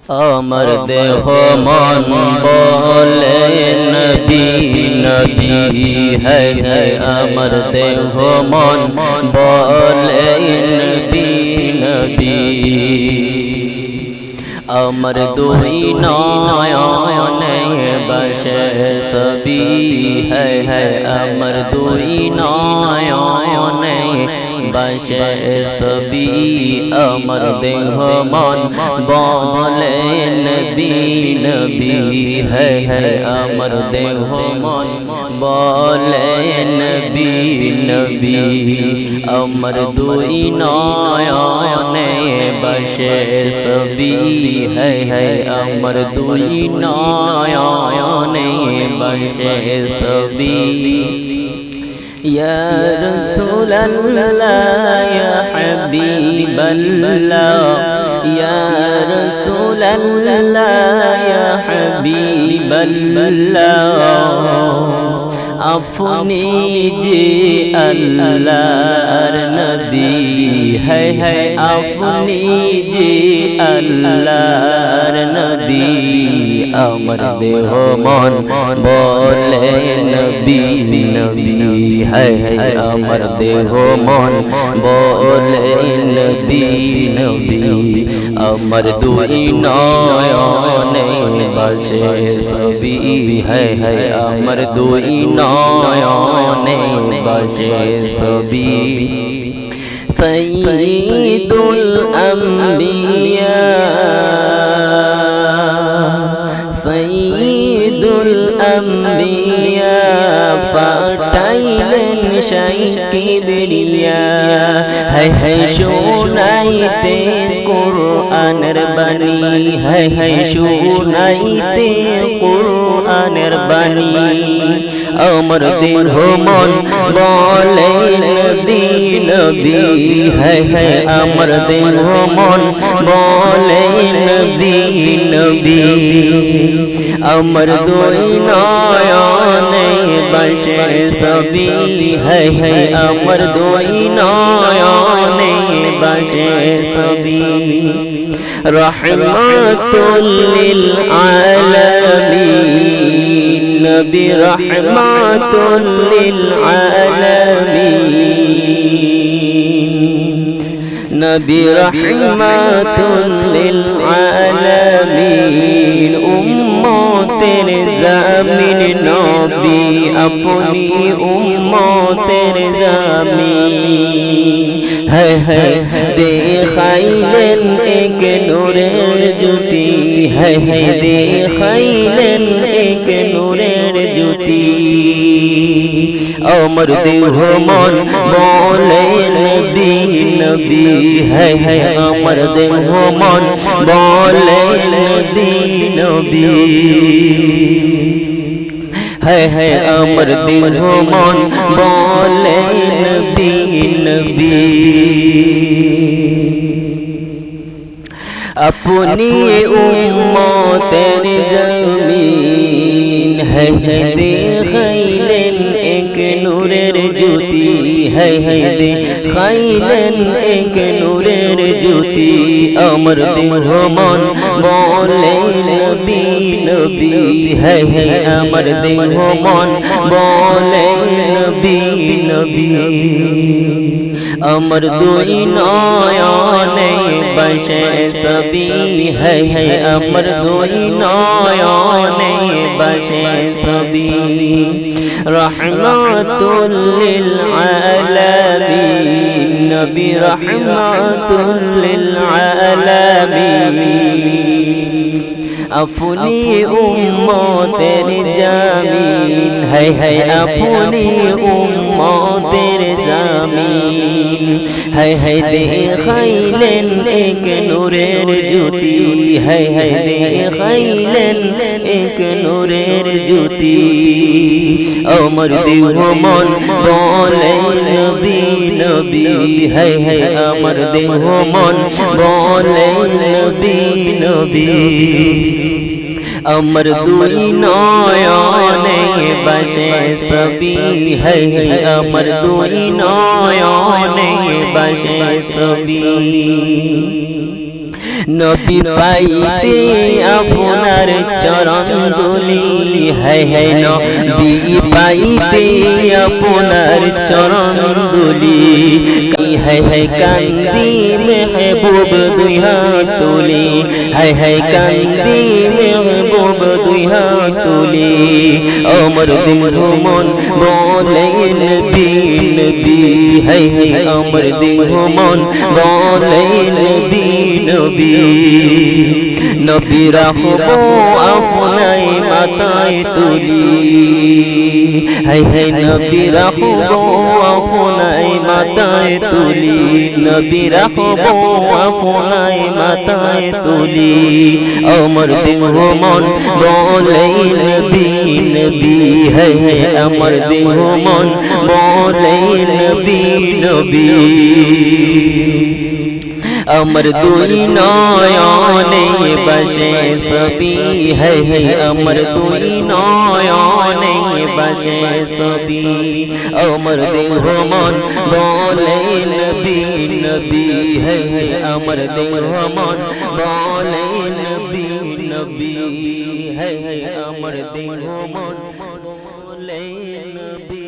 আমার দেহ মন বলে নবী নবী है আমার দেহ মন বলে নবী নবী আমার দুই নয়নে বসে সবই है আমার দুই নয়নে বসে সবই আমার দেহ মন বলে নবী নবী है আমার দেহ মন বলে নবী নবী আমার দুই নয়নে বসে সবই है আমার দুই নয়নে বসে সবই या रसूल अल्लाह या हबीब अल्लाह या रसूल अल्लाह या हबीब अल्लाह अपनी जी अल्लाहर नबी है अपनी जी अल्लाहर नबी अमर देह मन बोले नबी नबी है अमर देह मन बोले नबी नबी अमर दुई नयने बसे सभी है अमर दुई नयने बसे सभी सय्यिदुल अंबिया सय्यिदुल अंबिया फाटाइलन शाइकिबरिया है शुनाइते कुरआनेर बानी है शुनाइते कुरआनेर बानी अमर देह मन बोले नबी नबी है अमर देह मन बोले नबी नबी अमर दुई नयने बसे सभी है अमर दुई नयने बसे सभी रहमतुल लिल आलमीन नबी रहमतुल लिल आलमीन नबी रहमतुल लिल आलमीन उम्मतेर ज़मीन नबी अपनी उम्मतेर ज़मीन है देखाइलेन एक नूरेर ज्योति है देखाइलेन एक नूरेर ज्योति अमर देह मन बोले नबी नबी है अमर देह मन बोले नबी नबी है अमर देह मन बोले नबी नबी अपनी उम्मतेर ज़मीन है देखाइलेन एक नूरेर ज्योति है देखाइलेन एक नूरेर ज्योति अमर देह मन बोले नबी नबी है अमर देह मन बोले नबी नबी अमर दुई नयने बसे सभी है अमर दुई नयने बसे सभी रहमतुल लिल आलमीन नबी रहमतुल लिल आलमीन अपनी उम्मतेर ज़मीन है अपनी उम्मतेर ज़मीन है देखाइलेन एक नूरेर ज्योति है देखाइलेन एक नूरेर ज्योति अमर देह मन बोले नबी नबी है अमर देह मन बोले नबी नबी अमर दुई नयने बसे सभी है अमर दुई नयने बसे सभी নবী পাইতে আপনার চরণ দুলি, হায় হায় নবী পাইতে আপনার চরণ দুলি, হায় হায় কান্দি মেহবুব দুই হাত তুলি, হায় হায় কান্দি মেহবুব দুই হাত তুলি। আমার দিল মন বলে নবী নবী, হায় হায় আমার দিল মন বলে নবী নবী। নবী রাখবো আপনায় মাথায় তুলি, হায় হায় নবী রাখবো আপনায় মাথায় তুলি, নবী রাখবো আপনায় মাথায় তুলি। আমার দিল মন বলে নবী নবী, হায় হায় আমার দিল মন বলে নবী নবী। আমার দুই নয়নে বসে সবি, হায় হায় আমার দুই নয়নে বসে সবি। আমার দেহ মন বলে নবী নবী, হায় হায় আমার দেহ মন বলে নবী নবী, হায় হায় আমার দেহ মন বলে নবী।